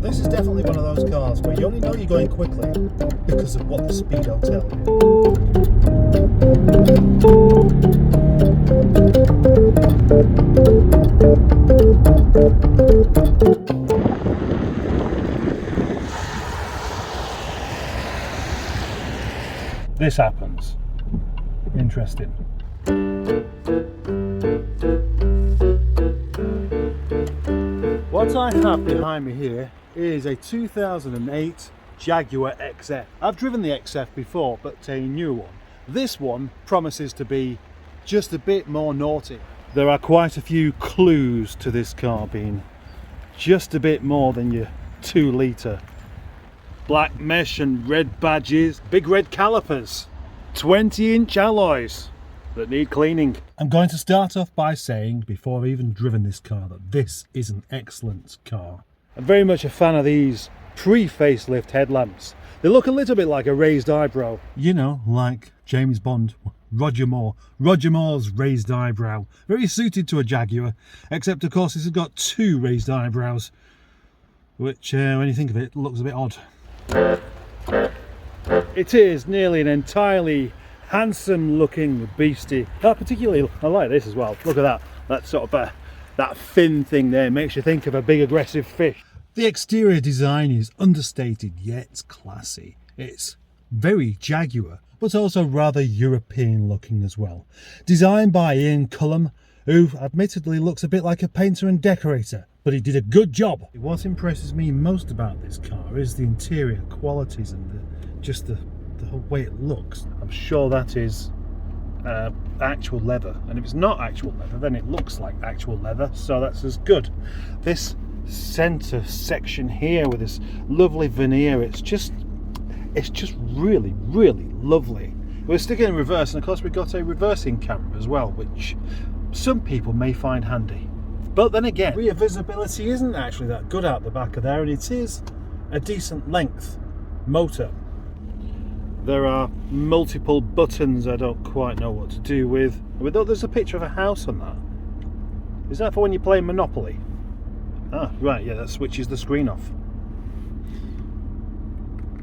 This is definitely one of those cars where you only know you're going quickly because of what the speedo tells you. This happens. Interesting. What I have behind me here is a 2008 Jaguar XF. I've driven the XF before, but a new one. This one promises to be just a bit more naughty. There are quite a few clues to this car being just a bit more than your 2 litre. Black mesh and red badges, big red calipers, 20-inch alloys that need cleaning. I'm going to start off by saying, before I've even driven this car, that this is an excellent car. I'm very much a fan of these pre-facelift headlamps. They look a little bit like a raised eyebrow. You know, like James Bond, Roger Moore. Roger Moore's raised eyebrow. Very suited to a Jaguar, except of course this has got 2 raised eyebrows, which, when you think of it, looks a bit odd. It is nearly an entirely handsome looking beastie. Particularly, I like this as well. Look at that. That sort of that fin thing there makes you think of a big aggressive fish. The exterior design is understated yet classy. It's very Jaguar, but also rather European looking as well. Designed by Ian Cullum, who admittedly looks a bit like a painter and decorator, but he did a good job. What impresses me most about this car is the interior qualities and just the whole way it looks. I'm sure that is actual leather, and if it's not actual leather then it looks like actual leather, so that's as good. This center section here with this lovely veneer, it's just really lovely. We're sticking in reverse, and of course we've got a reversing camera as well, which some people may find handy, but then again rear visibility isn't actually that good out the back of there, and it is a decent length motor. There are multiple buttons I don't quite know what to do with. There's a picture of a house on that. Is that for when you play Monopoly? Ah, right, yeah, that switches the screen off.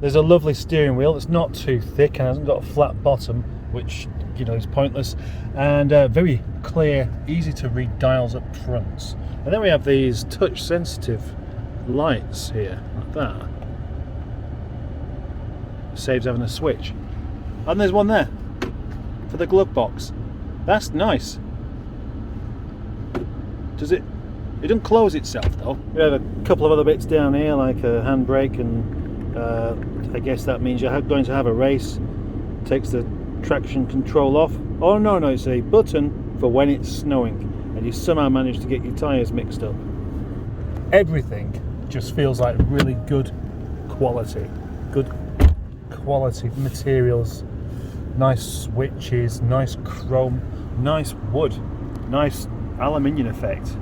There's a lovely steering wheel. It's not too thick and hasn't got a flat bottom, which, you know, is pointless. And very clear, easy to read dials up front. And then we have these touch sensitive lights here, like that. Saves having a switch. And there's one there for the glove box. That's nice. It doesn't close itself though. We have a couple of other bits down here, like a handbrake, and I guess that means you're going to have a race. Takes the traction control off. Oh no, it's a button for when it's snowing and you somehow manage to get your tyres mixed up. Everything just feels like really good quality. Good quality materials, nice switches, nice chrome, nice wood, nice aluminium effect.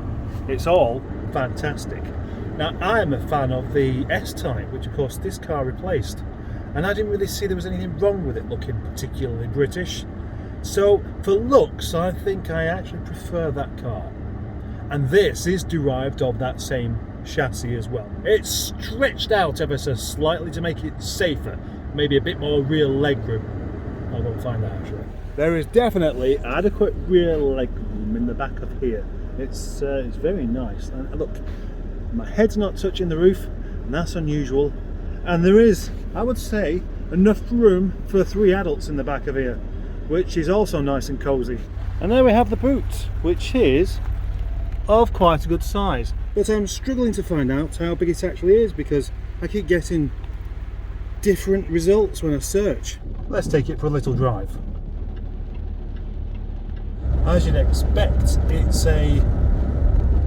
It's all fantastic. Now I'm a fan of the S-Type, which of course this car replaced, and I didn't really see there was anything wrong with it looking particularly British. So for looks, I think I actually prefer that car, and this is derived of that same chassis as well. It's stretched out ever so slightly to make it safer, maybe a bit more rear legroom. I'll go and find out actually. There is definitely adequate rear legroom in the back of here. It's very nice. And look, my head's not touching the roof, and that's unusual. And there is, I would say, enough room for 3 adults in the back of here, which is also nice and cozy. And there we have the boot, which is of quite a good size. But I'm struggling to find out how big it actually is, because I keep getting different results when I search. Let's take it for a little drive. As you'd expect, it's a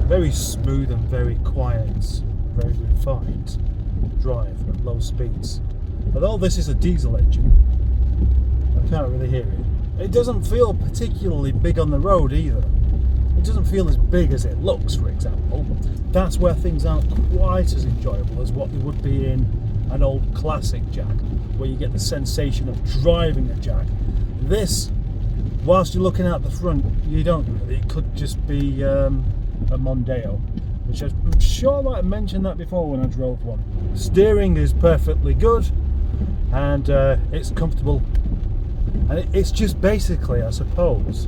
very smooth and very quiet, very refined drive at low speeds. Although this is a diesel engine, I can't really hear it. It doesn't feel particularly big on the road either. It doesn't feel as big as it looks, for example. That's where things aren't quite as enjoyable as what they would be in an old classic Jag, where you get the sensation of driving a Jag. This, whilst you're looking out the front, you don't really. It could just be a Mondeo. which I'm sure I might have mentioned that before when I drove one. Steering is perfectly good, and it's comfortable, and it's just basically, I suppose,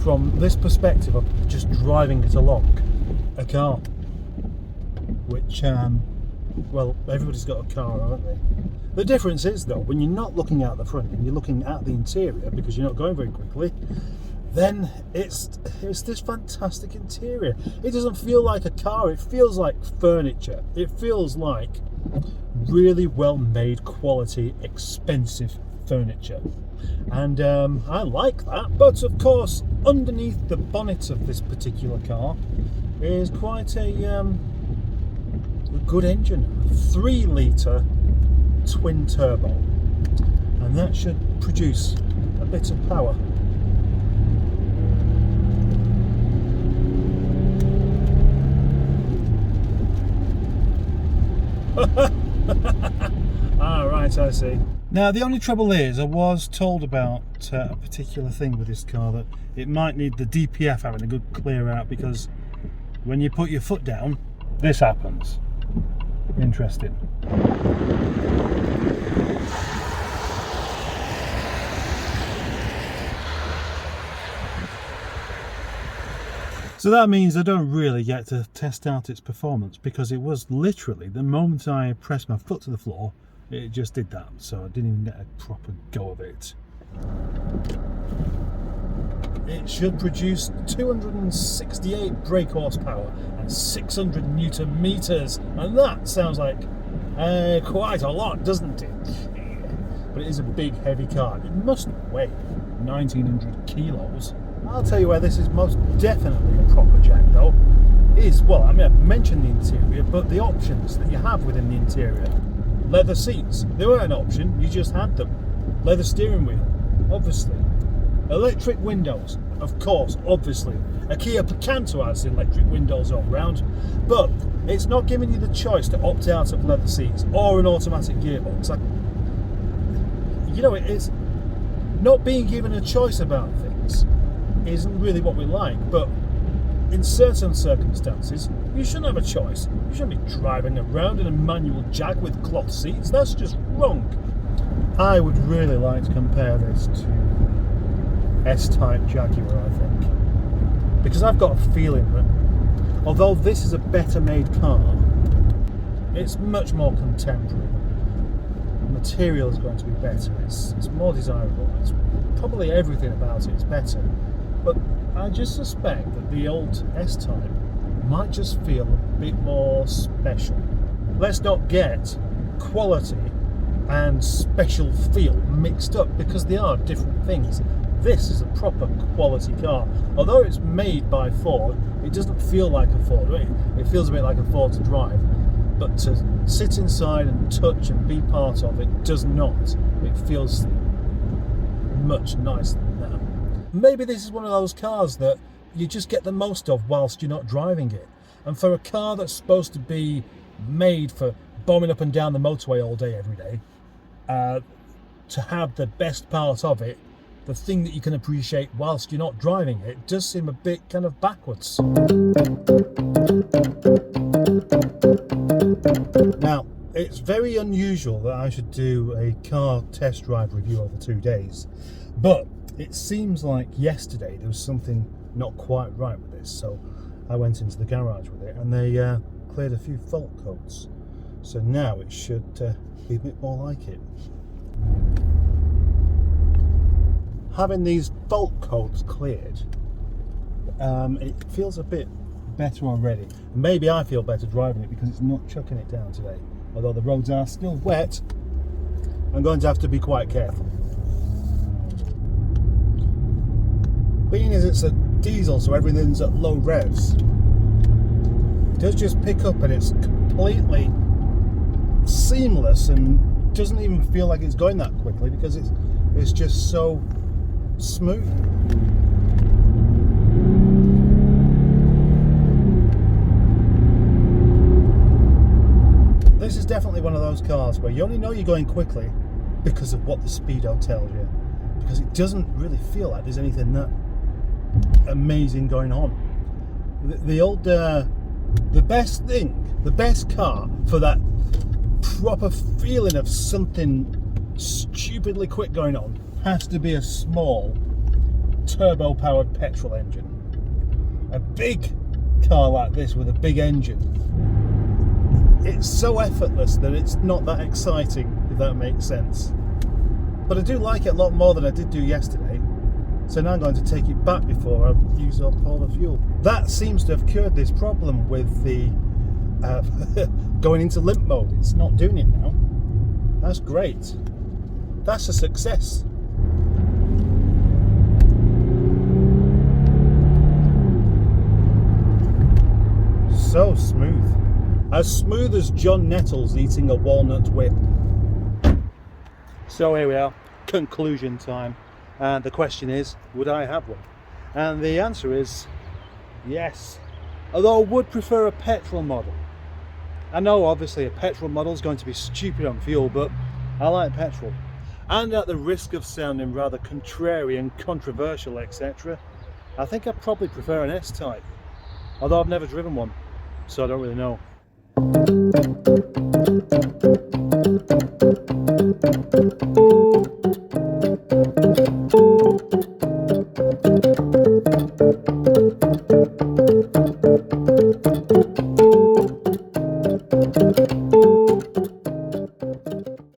from this perspective of just driving it along, a car, which well, everybody's got a car, haven't they? The difference is, though, when you're not looking out the front and you're looking at the interior, because you're not going very quickly, then it's this fantastic interior. It doesn't feel like a car, it feels like furniture. It feels like really well made, quality, expensive furniture. And I like that. But of course, underneath the bonnet of this particular car is quite a good engine. 3 litre twin turbo, and that should produce a bit of power. Right, I see. Now the only trouble is, I was told about a particular thing with this car, that it might need the DPF having a good clear out, because when you put your foot down, this happens. Interesting. So that means I don't really get to test out its performance, because it was literally the moment I pressed my foot to the floor, it just did that. So I didn't even get a proper go of it. It should produce 268 brake horsepower and 600 Newton meters, and that sounds like quite a lot, doesn't it? But it is a big, heavy car. It must weigh 1900 kilos. I'll tell you where this is most definitely a proper Jag, though, is, well, I mean, I've mentioned the interior, but the options that you have within the interior. Leather seats, they weren't an option, you just had them. Leather steering wheel, obviously. Electric windows, of course, obviously. A Kia Picanto has electric windows all round, but it's not giving you the choice to opt out of leather seats or an automatic gearbox. You know, it's not being given a choice about things isn't really what we like, but in certain circumstances, you shouldn't have a choice. You shouldn't be driving around in a manual Jag with cloth seats. That's just wrong. I would really like to compare this to S-Type Jaguar, I think, because I've got a feeling that although this is a better made car, it's much more contemporary. The material is going to be better. It's more desirable. It's probably everything about it is better. But I just suspect that the old S-Type might just feel a bit more special. Let's not get quality and special feel mixed up, because they are different things. This is a proper quality car. Although it's made by Ford, it doesn't feel like a Ford. It feels a bit like a Ford to drive, but to sit inside and touch and be part of it does not. It feels much nicer than that. Maybe this is one of those cars that you just get the most of whilst you're not driving it. And for a car that's supposed to be made for bombing up and down the motorway all day, every day, to have the best part of it, the thing that you can appreciate whilst you're not driving it, does seem a bit kind of backwards. Now, it's very unusual that I should do a car test drive review over 2 days, but it seems like yesterday there was something not quite right with this, so I went into the garage with it and they cleared a few fault codes. So now it should be a bit more like it. Having these fault codes cleared, it feels a bit better already. Maybe I feel better driving it because it's not chucking it down today. Although the roads are still wet, I'm going to have to be quite careful. Being as it's a diesel, so everything's at low revs, it does just pick up and it's completely seamless and doesn't even feel like it's going that quickly because it's just so smooth. This is definitely one of those cars where you only know you're going quickly because of what the speedo tells you, because it doesn't really feel like there's anything that amazing going on. The old The best thing, the best car for that proper feeling of something stupidly quick going on has to be a small turbo powered petrol engine. A big car like this with a big engine, it's so effortless that it's not that exciting, if that makes sense. But I do like it a lot more than I did do yesterday, so now I'm going to take it back before I use up all the fuel. That seems to have cured this problem with the going into limp mode. It's not doing it now. That's great. That's a success. So smooth as John Nettles eating a walnut whip. So here we are, conclusion time, and the question is, would I have one? And the answer is yes, although I would prefer a petrol model. I know obviously a petrol model is going to be stupid on fuel, but I like petrol. And at the risk of sounding rather contrary and controversial, etc., I think I probably prefer an S-Type, although I've never driven one, so I don't really know.